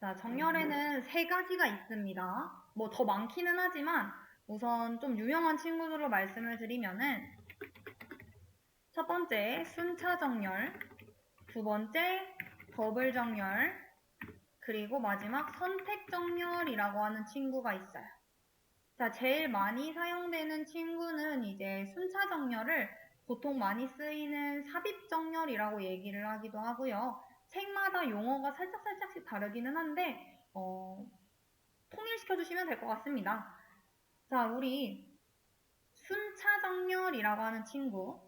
자, 정렬에는 세 가지가 있습니다. 뭐 더 많기는 하지만 우선 좀 유명한 친구들로 말씀을 드리면은 첫 번째 순차 정렬, 두 번째 더블 정렬, 그리고 마지막 선택 정렬이라고 하는 친구가 있어요. 자, 제일 많이 사용되는 친구는 이제 순차 정렬을 보통 많이 쓰이는 삽입 정렬이라고 얘기를 하기도 하고요. 책마다 용어가 살짝씩 다르기는 한데 통일시켜 주시면 될 것 같습니다. 자, 우리 순차 정렬이라고 하는 친구.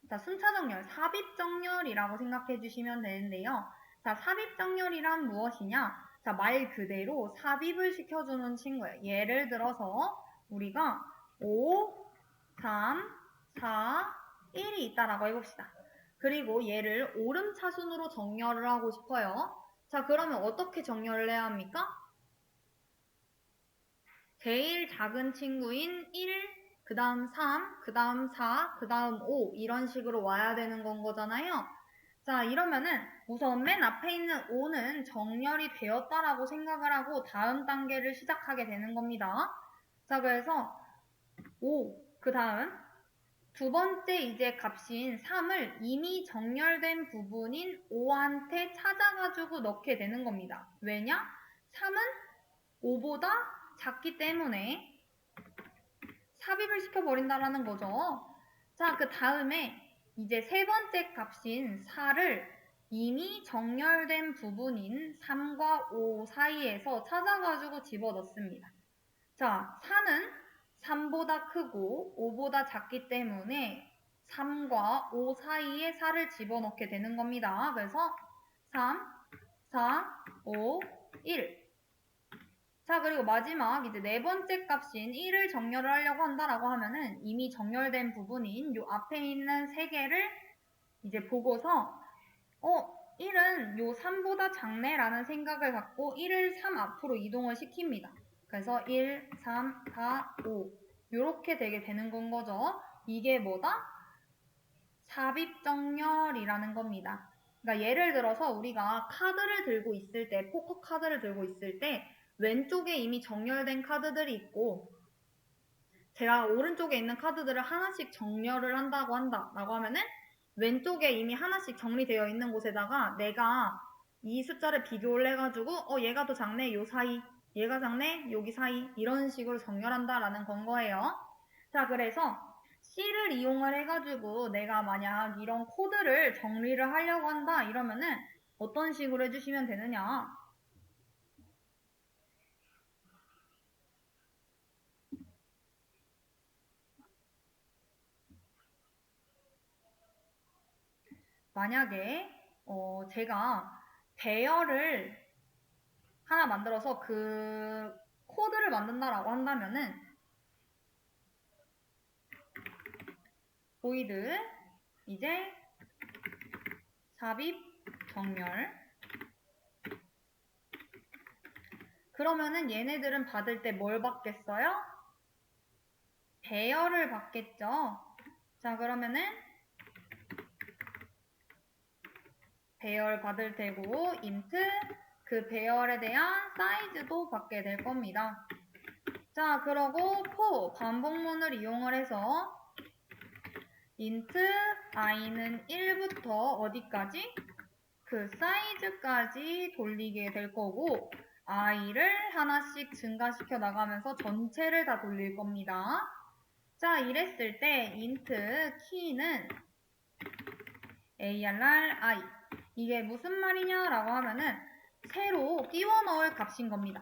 자, 순차 정렬, 삽입 정렬이라고 생각해 주시면 되는데요. 자, 삽입 정렬이란 무엇이냐? 자, 말 그대로 삽입을 시켜주는 친구예요. 예를 들어서 우리가 5, 3, 4, 1이 있다라고 해봅시다. 그리고 얘를 오름차순으로 정렬을 하고 싶어요. 자, 그러면 어떻게 정렬을 해야 합니까? 제일 작은 친구인 1, 그 다음 3, 그 다음 4, 그 다음 5 이런 식으로 와야 되는 건 거잖아요. 자, 이러면은 우선 맨 앞에 있는 5는 정렬이 되었다라고 생각을 하고 다음 단계를 시작하게 되는 겁니다. 자, 그래서 5, 그 다음 두 번째 이제 값인 3을 이미 정렬된 부분인 5한테 찾아가지고 넣게 되는 겁니다. 왜냐? 3은 5보다 작기 때문에 삽입을 시켜버린다라는 거죠. 자, 그 다음에 이제 세 번째 값인 4를 이미 정렬된 부분인 3과 5 사이에서 찾아가지고 집어넣습니다. 자, 4는 3보다 크고 5보다 작기 때문에 3과 5 사이에 4를 집어넣게 되는 겁니다. 그래서 3, 4, 5, 1. 자, 그리고 마지막 이제 네 번째 값인 1을 정렬을 하려고 한다라고 하면은 이미 정렬된 부분인 요 앞에 있는 세 개를 이제 보고서 1은 요 3보다 작네라는 생각을 갖고 1을 3 앞으로 이동을 시킵니다. 그래서 1, 3, 4, 5 요렇게 되게 되는 건 거죠. 이게 뭐다? 삽입 정렬이라는 겁니다. 그러니까 예를 들어서 우리가 카드를 들고 있을 때, 포커 카드를 들고 있을 때 왼쪽에 이미 정렬된 카드들이 있고 제가 오른쪽에 있는 카드들을 하나씩 정렬을 한다고 한다라고 하면은 왼쪽에 이미 하나씩 정리되어 있는 곳에다가 내가 이 숫자를 비교를 해가지고 얘가 더 작네 요 사이, 얘가 작네 여기 사이 이런 식으로 정렬한다라는 건 거예요. 자, 그래서 C를 이용을 해가지고 내가 만약 이런 코드를 정리를 하려고 한다 이러면은 어떤 식으로 해주시면 되느냐? 만약에 제가 배열을 하나 만들어서 그 코드를 만든다라고 한다면은 보이드 이제 삽입 정렬 그러면은 얘네들은 받을 때 뭘 받겠어요? 배열을 받겠죠. 자, 그러면은 배열 받을 테고 int 그 배열에 대한 사이즈도 받게 될 겁니다. 자, 그러고 for 반복문을 이용을 해서 int i는 1부터 어디까지? 그 사이즈까지 돌리게 될 거고 i를 하나씩 증가시켜 나가면서 전체를 다 돌릴 겁니다. 자, 이랬을 때 int 키는 arr i 이게 무슨 말이냐라고 하면은 새로 끼워 넣을 값인 겁니다.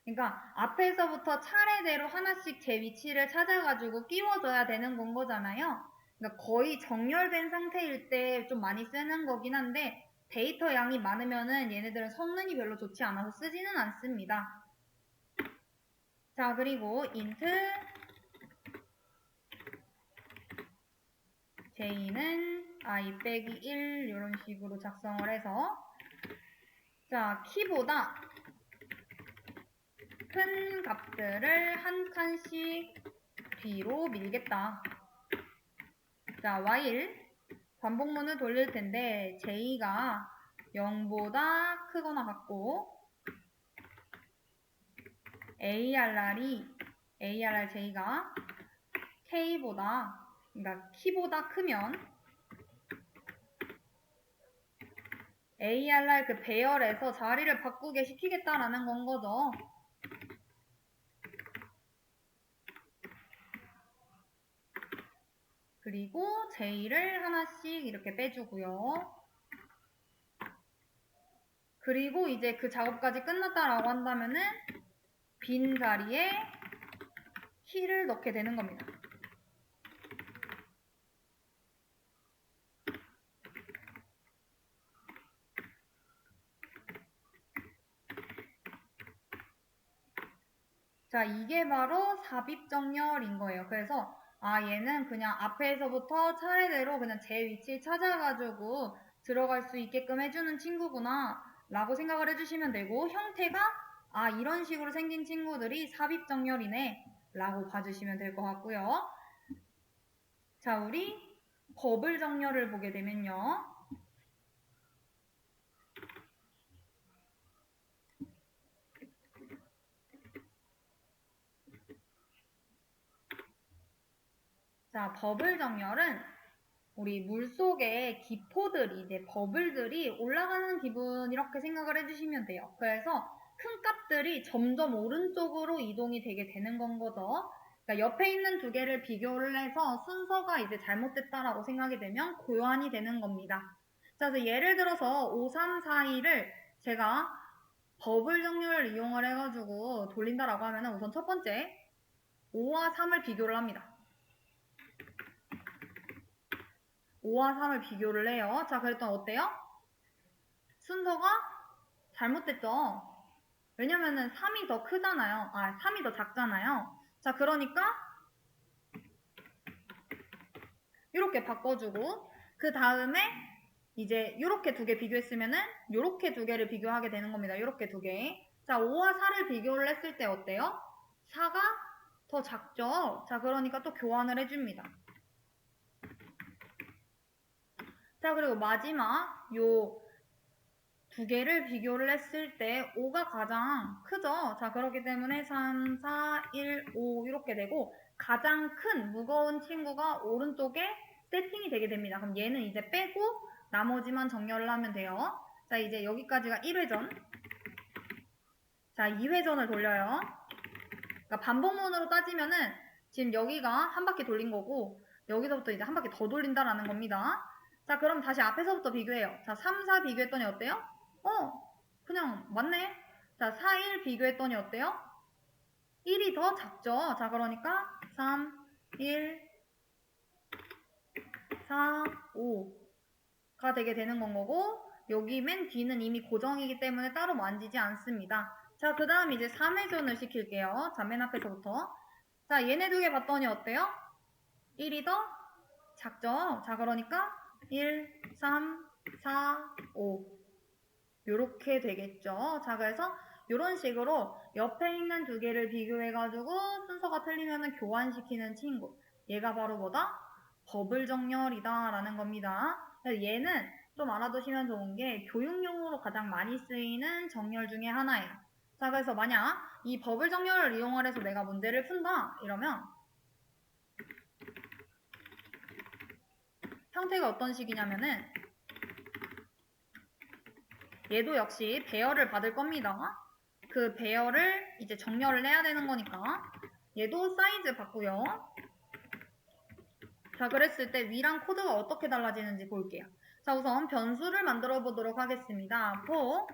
그러니까 앞에서부터 차례대로 하나씩 제 위치를 찾아가지고 끼워줘야 되는 건 거잖아요. 그러니까 거의 정렬된 상태일 때 좀 많이 쓰는 거긴 한데 데이터 양이 많으면은 얘네들은 성능이 별로 좋지 않아서 쓰지는 않습니다. 자, 그리고 int j는 i 빼기 1 이런 식으로 작성을 해서 자, 키보다 큰 값들을 한 칸씩 뒤로 밀겠다. 자, while 반복문을 돌릴 텐데 j가 0보다 크거나 같고 ARR j가 k보다 그러니까 키보다 크면 ARR 그 배열에서 자리를 바꾸게 시키겠다라는 건 거죠. 그리고 j를 하나씩 이렇게 빼주고요. 그리고 이제 그 작업까지 끝났다라고 한다면은 빈 자리에 키를 넣게 되는 겁니다. 자, 이게 바로 삽입정렬인 거예요. 그래서 얘는 그냥 앞에서부터 차례대로 그냥 제 위치 찾아가지고 들어갈 수 있게끔 해주는 친구구나 라고 생각을 해주시면 되고, 형태가 이런 식으로 생긴 친구들이 삽입정렬이네 라고 봐주시면 될 것 같고요. 자, 우리 버블 정렬을 보게 되면요. 자, 버블 정렬은 우리 물속에 기포들이, 이제 버블들이 올라가는 기분 이렇게 생각을 해주시면 돼요. 그래서 큰 값들이 점점 오른쪽으로 이동이 되게 되는 건 거죠. 그러니까 옆에 있는 두 개를 비교를 해서 순서가 이제 잘못됐다라고 생각이 되면 교환이 되는 겁니다. 자, 그래서 예를 들어서 5, 3, 4, 2를 제가 버블 정렬을 이용을 해가지고 돌린다라고 하면 우선 첫 번째 5와 3을 비교를 합니다. 5와 3을 비교를 해요. 자, 그랬더니 어때요? 순서가 잘못됐죠. 왜냐면은 3이 더 크잖아요. 3이 더 작잖아요. 자, 그러니까 이렇게 바꿔주고 그 다음에 이제 이렇게 두 개 비교했으면은 이렇게 두 개를 비교하게 되는 겁니다. 이렇게 두 개. 자, 5와 4를 비교를 했을 때 어때요? 4가 더 작죠. 자, 그러니까 또 교환을 해줍니다. 자, 그리고 마지막 요 두 개를 비교를 했을 때 5가 가장 크죠. 자, 그렇기 때문에 3, 4, 1, 5 이렇게 되고 가장 큰 무거운 친구가 오른쪽에 세팅이 되게 됩니다. 그럼 얘는 이제 빼고 나머지만 정렬을 하면 돼요. 자, 이제 여기까지가 1회전. 자, 2회전을 돌려요. 그러니까 반복문으로 따지면은 지금 여기가 한 바퀴 돌린 거고 여기서부터 이제 한 바퀴 더 돌린다라는 겁니다. 자, 그럼 다시 앞에서부터 비교해요. 자, 3, 4 비교했더니 어때요? 그냥 맞네. 자, 4, 1 비교했더니 어때요? 1이 더 작죠. 자, 그러니까 3, 1, 4, 5가 되게 되는 건 거고 여기 맨 뒤는 이미 고정이기 때문에 따로 만지지 않습니다. 자, 그 다음 이제 3회전을 시킬게요. 자, 맨 앞에서부터. 자, 얘네 두 개 봤더니 어때요? 1이 더 작죠? 자, 그러니까 1, 3, 4, 5 요렇게 되겠죠. 자, 그래서 이런 식으로 옆에 있는 두 개를 비교해가지고 순서가 틀리면 교환시키는 친구. 얘가 바로 뭐다? 버블 정렬이다 라는 겁니다. 얘는 좀 알아두시면 좋은 게 교육용으로 가장 많이 쓰이는 정렬 중에 하나예요. 자, 그래서 만약 이 버블 정렬을 이용을 해서 내가 문제를 푼다 이러면 형태가 어떤 식이냐면은 얘도 역시 배열을 받을 겁니다. 그 배열을 이제 정렬을 해야 되는 거니까 얘도 사이즈 받고요. 자, 그랬을 때 위랑 코드가 어떻게 달라지는지 볼게요. 자, 우선 변수를 만들어 보도록 하겠습니다. for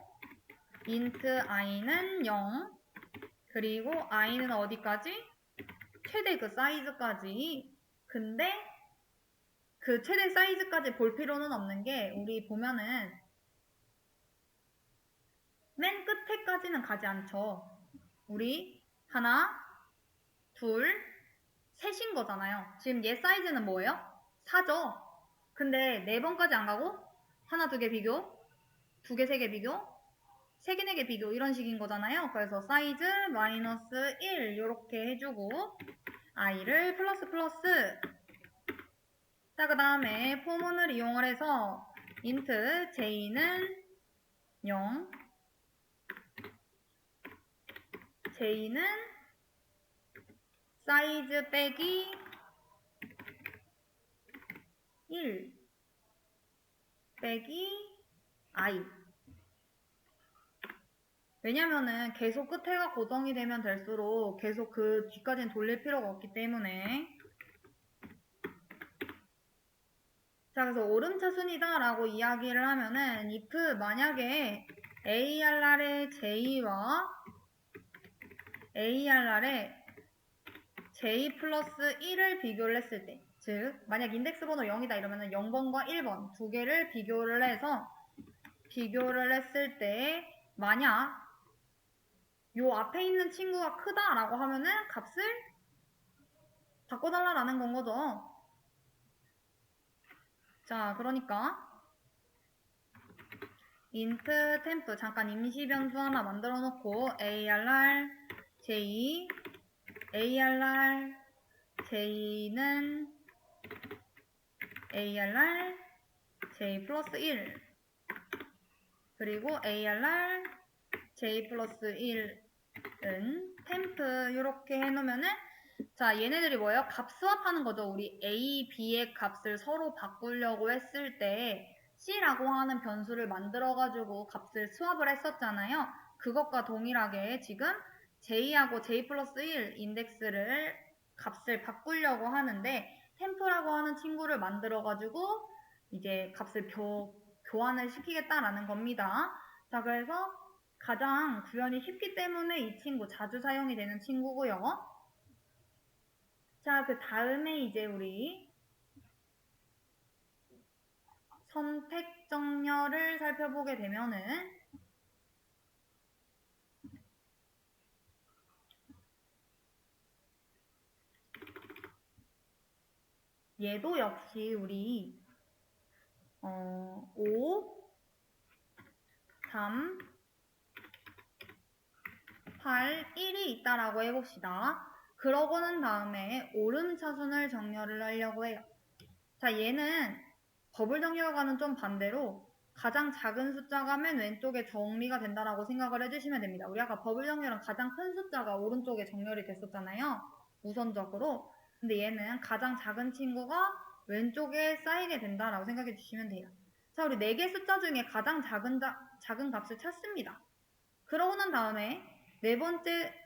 int i는 0 그리고 i는 어디까지? 최대 그 사이즈까지. 근데 그 최대 사이즈까지 볼 필요는 없는 게 우리 보면은 맨 끝에까지는 가지 않죠. 우리 하나, 둘, 셋인 거잖아요. 지금 얘 사이즈는 뭐예요? 4죠. 근데 4번까지 안 가고 하나, 두 개 비교, 두 개, 세 개 비교, 세 개, 네 개 비교 이런 식인 거잖아요. 그래서 사이즈 마이너스 1 이렇게 해주고 i를 플러스 플러스 자, 그 다음에 포문을 이용을 해서 int j는 0, j는 사이즈 빼기 1 빼기 i. 왜냐면은 계속 끝에가 고정이 되면 될수록 계속 그 뒤까지는 돌릴 필요가 없기 때문에. 자, 그래서 오름차순이다 라고 이야기를 하면은 if 만약에 ARR의 J와 ARR의 J 플러스 1을 비교를 했을 때, 즉 만약 인덱스 번호 0이다 이러면은 0번과 1번 두 개를 비교를 했을 때 만약 요 앞에 있는 친구가 크다라고 하면은 값을 바꿔달라라는 건 거죠. 자, 그러니까 int temp 잠깐 임시 변수 하나 만들어 놓고 arr j arr j는 arr j 플러스 1 그리고 arr j 플러스 1은 temp 이렇게 해놓으면은 자, 얘네들이 뭐예요? 값 스왑하는 거죠. 우리 a, b의 값을 서로 바꾸려고 했을 때 c라고 하는 변수를 만들어가지고 값을 스왑을 했었잖아요. 그것과 동일하게 지금 j하고 j 플러스 1 인덱스를 값을 바꾸려고 하는데 템프라고 하는 친구를 만들어가지고 이제 값을 교환을 시키겠다라는 겁니다. 자, 그래서 가장 구현이 쉽기 때문에 이 친구 자주 사용이 되는 친구고요. 자, 그 다음에 이제 우리 선택 정렬을 살펴보게 되면은 얘도 역시 우리 5, 3, 8, 1이 있다라고 해봅시다. 그러고 난 다음에 오름차순을 정렬을 하려고 해요. 자, 얘는 버블 정렬과는 좀 반대로 가장 작은 숫자가 맨 왼쪽에 정리가 된다라고 생각을 해주시면 됩니다. 우리 아까 버블 정렬은 가장 큰 숫자가 오른쪽에 정렬이 됐었잖아요. 우선적으로. 근데 얘는 가장 작은 친구가 왼쪽에 쌓이게 된다라고 생각해 주시면 돼요. 자, 우리 4개 숫자 중에 가장 작은 값을 찾습니다. 그러고 난 다음에 네 번째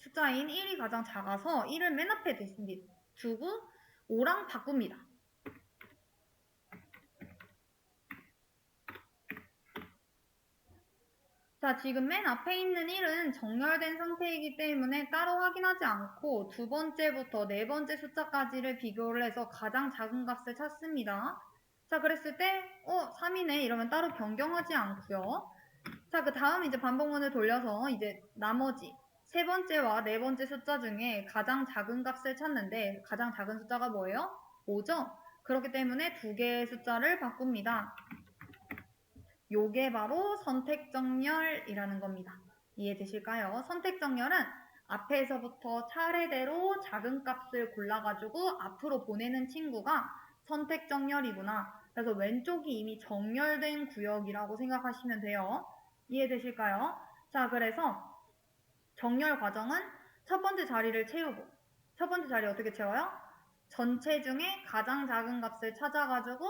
숫자인 1이 가장 작아서 1을 맨 앞에 두고 5랑 바꿉니다. 자, 지금 맨 앞에 있는 1은 정렬된 상태이기 때문에 따로 확인하지 않고 두 번째부터 네 번째 숫자까지를 비교를 해서 가장 작은 값을 찾습니다. 자, 그랬을 때 3이네 이러면 따로 변경하지 않고요. 자, 그 다음 이제 반복문을 돌려서 이제 나머지 세 번째와 네 번째 숫자 중에 가장 작은 값을 찾는데 가장 작은 숫자가 뭐예요? 5죠? 그렇기 때문에 두 개의 숫자를 바꿉니다. 요게 바로 선택정렬이라는 겁니다. 이해되실까요? 선택정렬은 앞에서부터 차례대로 작은 값을 골라가지고 앞으로 보내는 친구가 선택정렬이구나. 그래서 왼쪽이 이미 정렬된 구역이라고 생각하시면 돼요. 이해되실까요? 자, 그래서 정렬 과정은 첫 번째 자리를 채우고 첫 번째 자리 어떻게 채워요? 전체 중에 가장 작은 값을 찾아가지고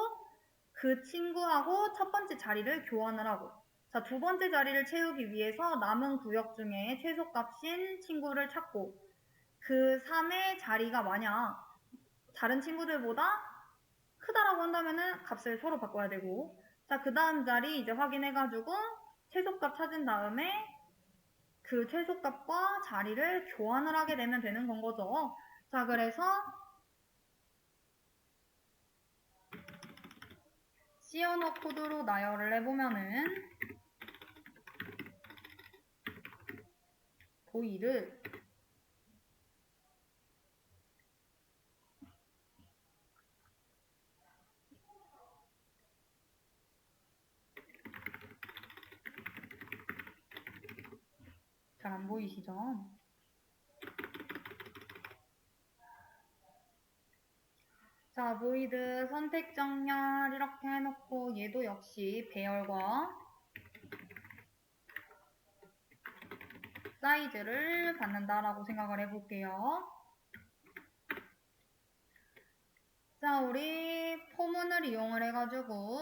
그 친구하고 첫 번째 자리를 교환을 하고 자, 두 번째 자리를 채우기 위해서 남은 구역 중에 최소값인 친구를 찾고 그 3의 자리가 만약 다른 친구들보다 크다라고 한다면은 값을 서로 바꿔야 되고 자, 그 다음 자리 이제 확인해가지고 최소값 찾은 다음에 그 최소값과 자리를 교환을 하게 되면 되는 건 거죠. 자, 그래서 C 언어 코드로 나열을 해보면은 보이를 잘 안 보이시죠? 자, 자, void 선택 정렬 이렇게 해놓고 얘도 역시 배열과 사이즈를 받는다라고 생각을 해볼게요. 자, 우리 포문을 이용을 해가지고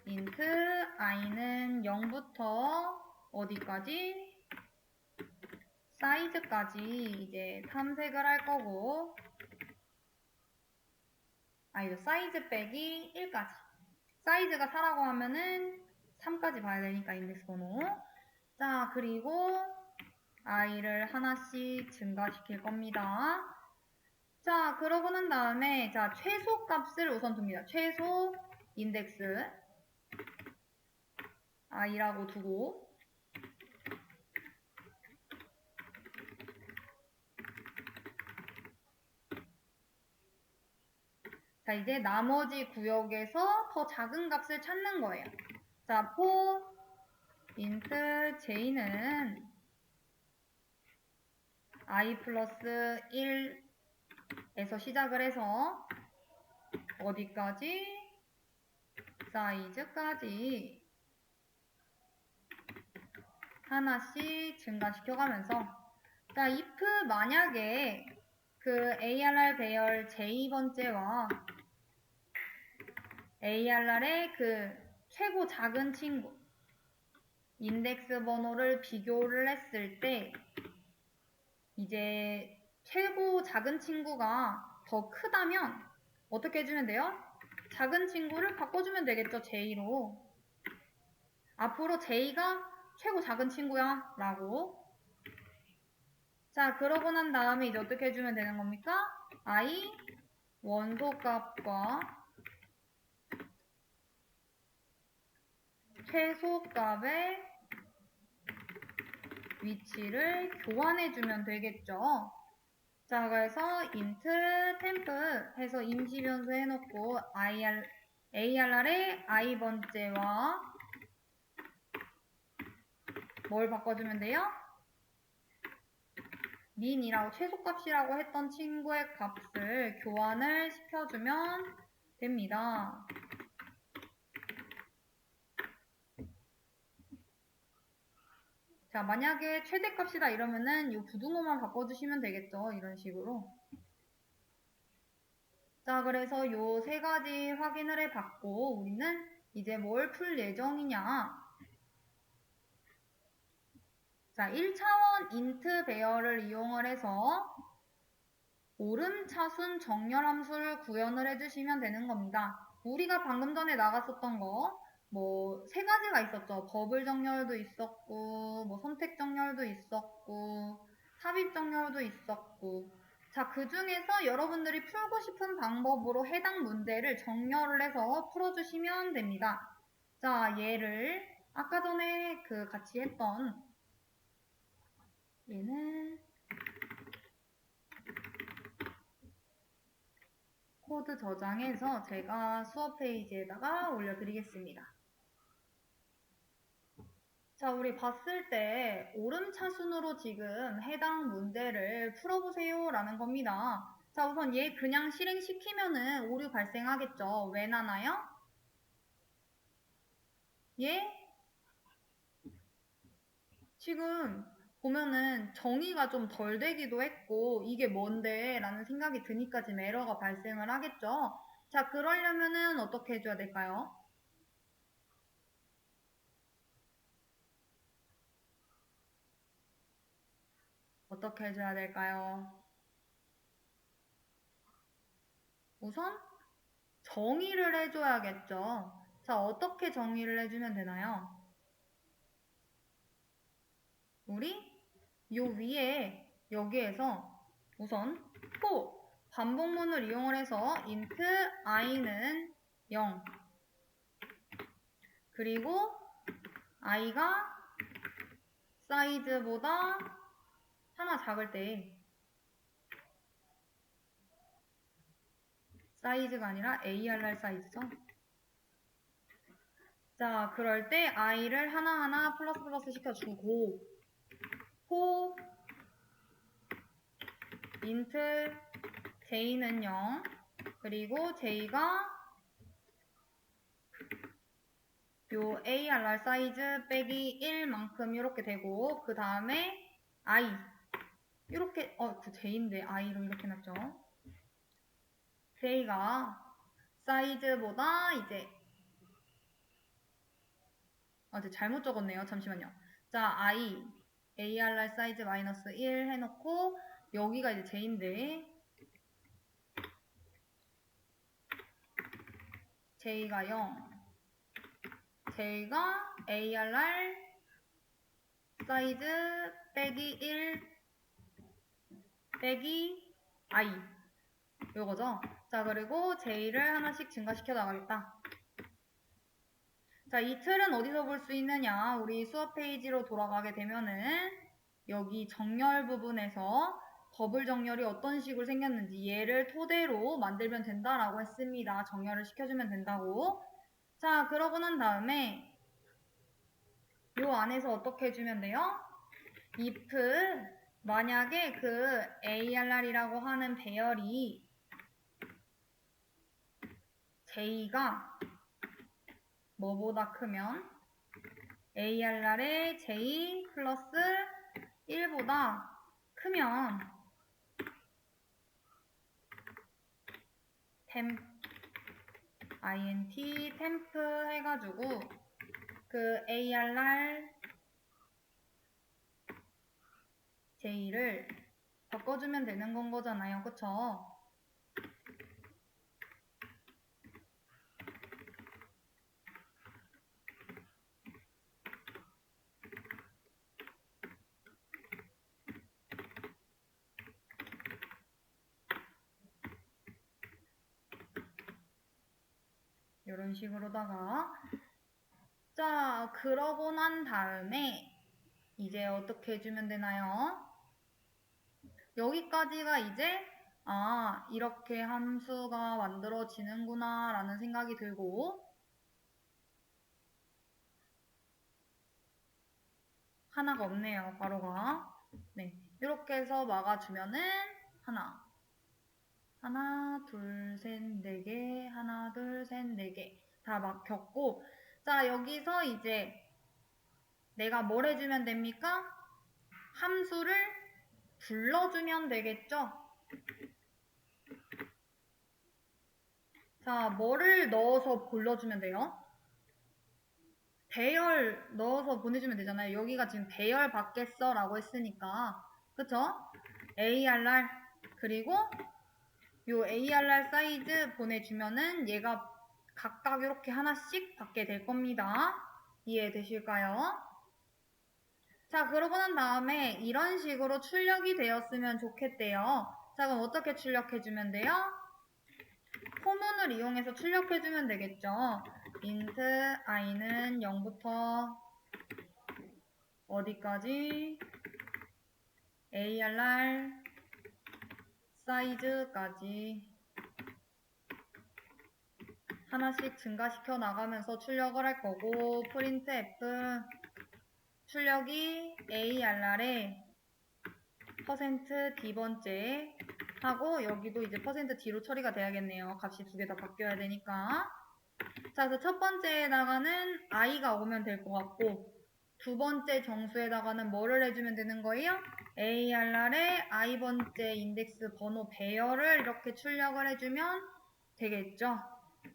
int i는 0부터 어디까지? 사이즈까지 이제 탐색을 할 거고, 이거 사이즈 빼기 1까지. 사이즈가 4라고 하면은 3까지 봐야 되니까 인덱스 번호. 자, 그리고 i를 하나씩 증가시킬 겁니다. 자, 그러고 난 다음에 자, 최소 값을 우선 둡니다. 최소 인덱스 i라고 두고, 자, 이제 나머지 구역에서 더 작은 값을 찾는 거예요. 자, for int j는 i 플러스 1에서 시작을 해서 어디까지? 사이즈까지 하나씩 증가시켜가면서, 자, if 만약에 그 ARR 배열 j2번째와 ARR의 그 최고 작은 친구 인덱스 번호를 비교를 했을 때 이제 최고 작은 친구가 더 크다면 어떻게 해주면 돼요? 작은 친구를 바꿔주면 되겠죠, J로. 앞으로 J가 최고 작은 친구야 라고. 자, 그러고 난 다음에 이제 어떻게 해주면 되는 겁니까? I 원소값과 최소값의 위치를 교환해주면 되겠죠. 자, 그래서 int temp 해서 임시 변수 해놓고 ARR의 i번째와 뭘 바꿔주면 돼요? min이라고 최소값이라고 했던 친구의 값을 교환을 시켜주면 됩니다. 자, 만약에 최대값이다 이러면은 이 부등호만 바꿔주시면 되겠죠. 이런 식으로. 자, 그래서 요 세 가지 확인을 해봤고 우리는 이제 뭘 풀 예정이냐. 자, 1차원 int 배열을 이용을 해서 오름차순 정렬함수를 구현을 해주시면 되는 겁니다. 우리가 방금 전에 나갔었던 거 뭐 세 가지가 있었죠. 버블 정렬도 있었고 뭐 선택 정렬도 있었고 삽입 정렬도 있었고, 자, 그 중에서 여러분들이 풀고 싶은 방법으로 해당 문제를 정렬을 해서 풀어주시면 됩니다. 자, 얘를 아까 전에 그 같이 했던 얘는 코드 저장해서 제가 수업 페이지에다가 올려드리겠습니다. 자, 우리 봤을 때 오름차순으로 지금 해당 문제를 풀어보세요 라는 겁니다. 자, 우선 얘 그냥 실행시키면은 오류 발생하겠죠. 왜 나나요? 얘 지금 보면은 정의가 좀 덜 되기도 했고 이게 뭔데 라는 생각이 드니까 지금 에러가 발생을 하겠죠. 자, 그러려면은 어떻게 해줘야 될까요? 어떻게 해줘야 될까요? 우선 정의를 해줘야겠죠. 자, 어떻게 정의를 해주면 되나요? 우리 요 위에 여기에서 우선 for 반복문을 이용을 해서 int i는 0 그리고 i가 사이즈보다 하나 작을 때 사이즈가 아니라 ARR 사이즈죠. 자, 그럴 때 i를 하나하나 플러스 시켜주고 for int j는 0, 그리고 j가 요 ARR 사이즈 빼기 1만큼 이렇게 되고, 그 다음에 I 이렇게 그 j인데 i로 이렇게 놨죠. j가 사이즈보다 이제 잘못 적었네요. 잠시만요. 자, ARR 사이즈 마이너스 1 해놓고 여기가 이제 j인데 j가 0, j가 ARR 사이즈 빼기 1 빼기 I 요거죠. 자, 그리고 j를 하나씩 증가시켜 나가겠다. 자, 이 틀은 어디서 볼 수 있느냐? 우리 수업 페이지로 돌아가게 되면은 여기 정렬 부분에서 버블 정렬이 어떤 식으로 생겼는지 얘를 토대로 만들면 된다라고 했습니다. 정렬을 시켜주면 된다고. 자, 그러고 난 다음에 요 안에서 어떻게 해주면 돼요? if 만약에 그 ARR이라고 하는 배열이 j가 뭐보다 크면 ARR의 j 플러스 1보다 크면 temp int temp 해가지고 그 ARR j를 바꿔주면 되는 건 거잖아요. 그쵸? 이런 식으로다가 자, 그러고 난 다음에 이제 어떻게 해주면 되나요? 여기까지가 이제 이렇게 함수가 만들어지는구나 라는 생각이 들고 하나가 없네요. 바로가. 네, 이렇게 해서 막아주면은 하나, 둘, 셋, 네 개, 하나, 둘, 셋, 네 개 다 막혔고 자, 여기서 이제 내가 뭘 해주면 됩니까? 함수를 불러주면 되겠죠? 자, 뭐를 넣어서 불러주면 돼요? 배열 넣어서 보내주면 되잖아요. 여기가 지금 배열 받겠어 라고 했으니까 그쵸? ARR 그리고 요 ARR 사이즈 보내주면은 얘가 각각 이렇게 하나씩 받게 될 겁니다. 이해되실까요? 자, 그러고 난 다음에 이런 식으로 출력이 되었으면 좋겠대요. 자, 그럼 어떻게 출력해주면 돼요? 포문을 이용해서 출력해주면 되겠죠. int i는 0부터 어디까지? ARR 사이즈까지 하나씩 증가시켜 나가면서 출력을 할 거고 printf 출력이 ARR에 %d번째 하고 여기도 이제 %d로 처리가 돼야겠네요. 값이 두 개 다 바뀌어야 되니까. 자, 그래서 첫 번째에다가는 i가 오면 될 것 같고 두 번째 정수에다가는 뭐를 해주면 되는 거예요? ARR의 i번째 인덱스 번호 배열을 이렇게 출력을 해주면 되겠죠.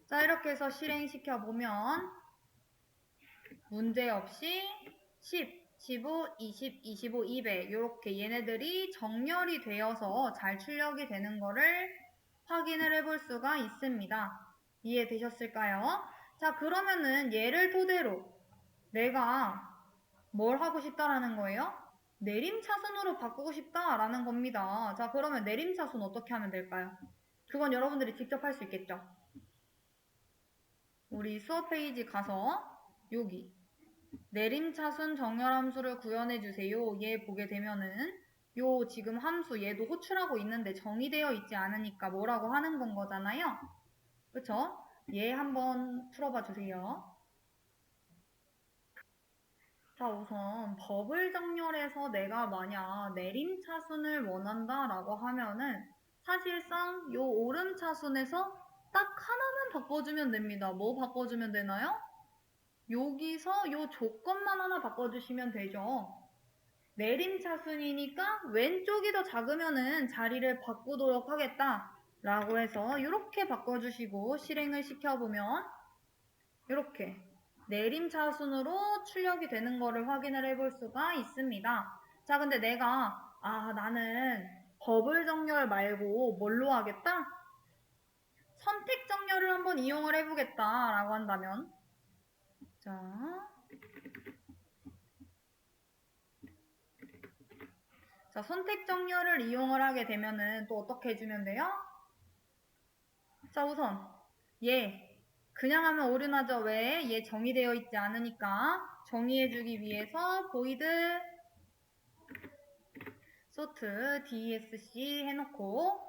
자, 이렇게 해서 실행시켜 보면 문제없이 10, 15, 20, 25, 200 이렇게 얘네들이 정렬이 되어서 잘 출력이 되는 거를 확인을 해볼 수가 있습니다. 이해되셨을까요? 자, 그러면은 얘를 토대로 내가 뭘 하고 싶다라는 거예요? 내림차순으로 바꾸고 싶다라는 겁니다. 자, 그러면 내림차순 어떻게 하면 될까요? 그건 여러분들이 직접 할 수 있겠죠? 우리 수업 페이지 가서 여기 내림차순 정렬함수를 구현해주세요. 얘 보게 되면은 요 지금 함수 얘도 호출하고 있는데 정의되어 있지 않으니까 뭐라고 하는 건 거잖아요. 그쵸? 얘 한번 풀어봐 주세요. 자, 우선 버블 정렬에서 내가 만약 내림차순을 원한다라고 하면은 사실상 요 오름차순에서 딱 하나만 바꿔주면 됩니다. 뭐 바꿔주면 되나요? 여기서 요 조건만 하나 바꿔주시면 되죠. 내림차순이니까 왼쪽이 더 작으면은 자리를 바꾸도록 하겠다 라고 해서 이렇게 바꿔주시고 실행을 시켜보면 이렇게 내림차순으로 출력이 되는 거를 확인을 해볼 수가 있습니다. 자, 근데 내가 나는 버블 정렬 말고 뭘로 하겠다? 선택 정렬을 한번 이용을 해보겠다 라고 한다면 자, 선택 정렬을 이용을 하게 되면은 또 어떻게 해주면 돼요? 자, 우선 얘 그냥 하면 오류나죠. 왜? 얘 정의되어 있지 않으니까 정의해주기 위해서 void sort dsc 해놓고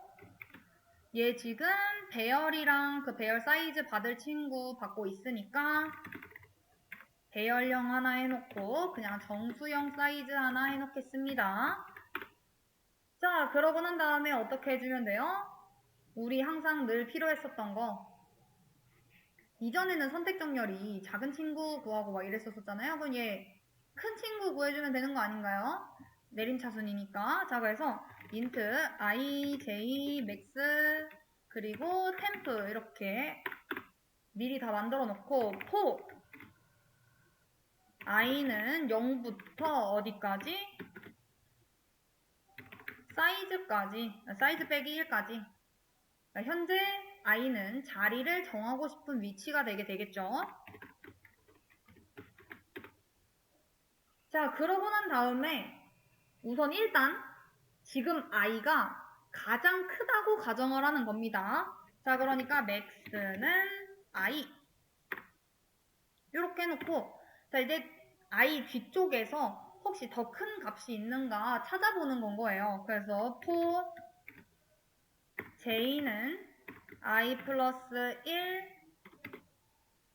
얘 지금 배열이랑 그 배열 사이즈 받을 친구 받고 있으니까 배열형 하나 해놓고 그냥 정수형 사이즈 하나 해놓겠습니다. 자, 그러고 난 다음에 어떻게 해주면 돼요? 우리 항상 늘 필요했었던 거. 이전에는 선택 정렬이 작은 친구 구하고 막 이랬었잖아요. 그럼 얘 큰 친구 구해주면 되는 거 아닌가요? 내림차순이니까. 자, 그래서 int i, j, max 그리고 temp 이렇게 미리 다 만들어 놓고 for i는 0부터 어디까지? 사이즈 빼기 1까지. 현재 i는 자리를 정하고 싶은 위치가 되게 되겠죠. 자, 그러고 난 다음에 우선 일단 지금 i가 가장 크다고 가정을 하는 겁니다. 자, 그러니까 max는 i 이렇게 해놓고 자, 이제 i 뒤쪽에서 혹시 더 큰 값이 있는가 찾아보는 건 거예요. 그래서 for j는 i 플러스 1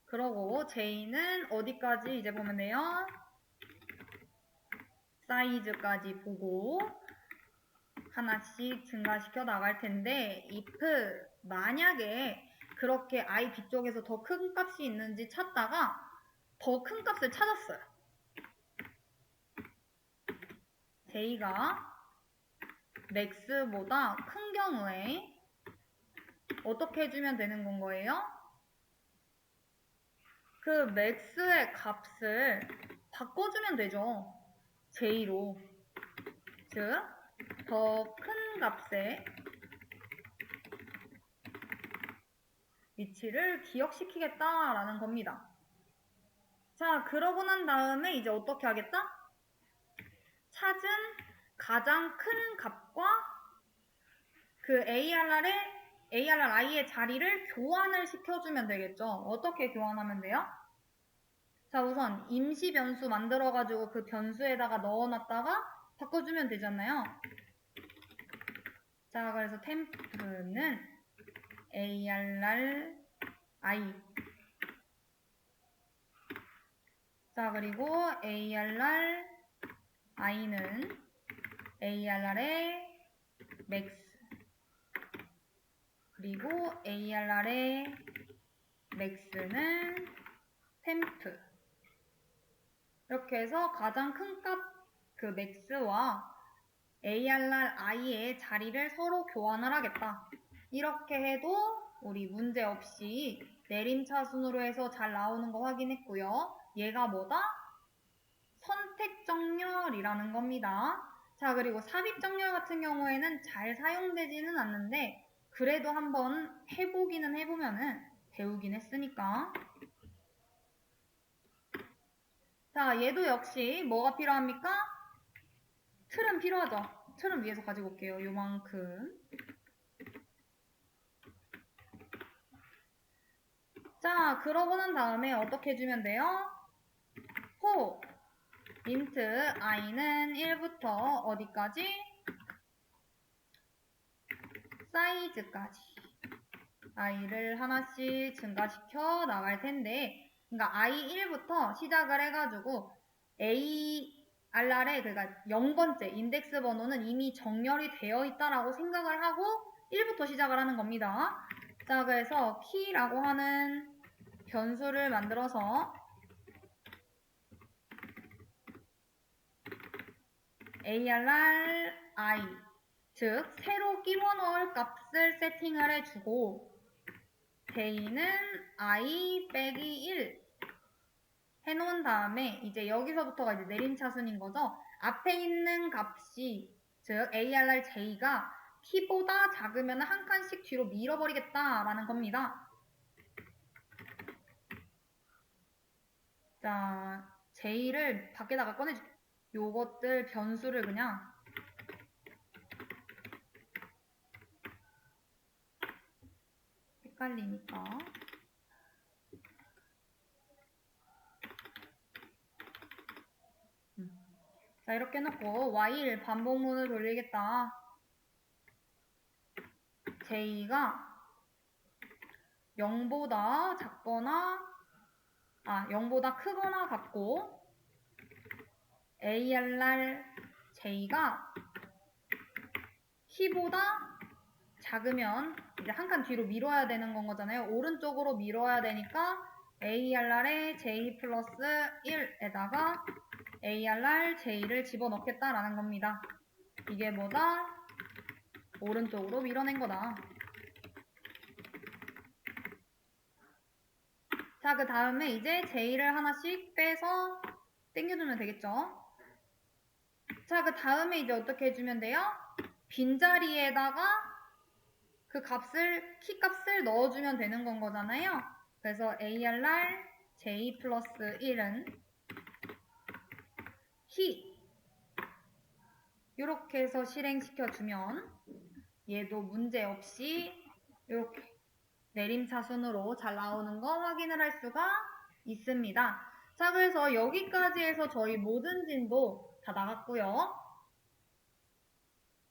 그러고 j는 어디까지 이제 보면 돼요? 사이즈까지 보고 하나씩 증가시켜 나갈 텐데 if 만약에 그렇게 i 뒤쪽에서 더 큰 값이 있는지 찾다가 더 큰 값을 찾았어요. j가 max보다 큰 경우에 어떻게 해주면 되는 건 거예요? 그 max의 값을 바꿔주면 되죠. j로. 즉, 더 큰 값의 위치를 기억시키겠다라는 겁니다. 자, 그러고 난 다음에 이제 어떻게 하겠다? 찾은 가장 큰 값과 그 ARRI의 자리를 교환을 시켜주면 되겠죠. 어떻게 교환하면 돼요? 자, 우선 임시 변수 만들어가지고 그 변수에다가 넣어놨다가 바꿔주면 되잖아요. 자, 그래서 temp는 ARRI 자, 그리고 ARRI는 ARR의 max 그리고 ARR의 max는 temp 이렇게 해서 가장 큰 값 그 max와 ARRI의 자리를 서로 교환을 하겠다. 이렇게 해도 우리 문제 없이 내림차순으로 해서 잘 나오는 거 확인했고요. 얘가 뭐다? 선택정렬이라는 겁니다. 자, 그리고 삽입정렬 같은 경우에는 잘 사용되지는 않는데 그래도 한번 해보기는 해보면은 배우긴 했으니까. 자, 얘도 역시 뭐가 필요합니까? 틀은 필요하죠. 틀은 위에서 가지고 올게요. 요만큼. 자, 그러고 난 다음에 어떻게 해주면 돼요? for int i는 1부터 어디까지? 사이즈까지 i를 하나씩 증가시켜 나갈 텐데 그러니까 i1부터 시작을 해가지고 ARR의 그러니까 0번째 인덱스 번호는 이미 정렬이 되어 있다라고 생각을 하고 1부터 시작을 하는 겁니다. 자, 그래서 키라고 하는 변수를 만들어서 ARRI, 즉 새로 끼워 넣을 값을 세팅을 해주고 j는 i 빼기 1 해놓은 다음에 이제 여기서부터가 이제 내림차순인 거죠. 앞에 있는 값이 즉 ARRJ가 키보다 작으면 한 칸씩 뒤로 밀어버리겠다라는 겁니다. 자, J를 밖에다가 꺼내줄게요. 요것들 변수를 그냥 헷갈리니까 자, 이렇게 해놓고 while 반복문을 돌리겠다. J가 0보다 작거나 0보다 크거나 같고 ARRJ가 키보다 작으면 이제 한 칸 뒤로 밀어야 되는 건 거잖아요. 오른쪽으로 밀어야 되니까 ARR에 J 플러스 1에다가 ARRJ를 집어넣겠다라는 겁니다. 이게 뭐다? 오른쪽으로 밀어낸 거다. 자, 그 다음에 이제 J를 하나씩 빼서 땡겨주면 되겠죠. 자, 그 다음에 이제 어떻게 해주면 돼요? 빈자리에다가 그 값을, 키 값을 넣어주면 되는 건 거잖아요. 그래서 ARR J 플러스 1은 키 이렇게 해서 실행시켜주면 얘도 문제없이 이렇게 내림차순으로 잘 나오는 거 확인을 할 수가 있습니다. 자, 그래서 여기까지 해서 저희 모든 진도 다 나갔고요.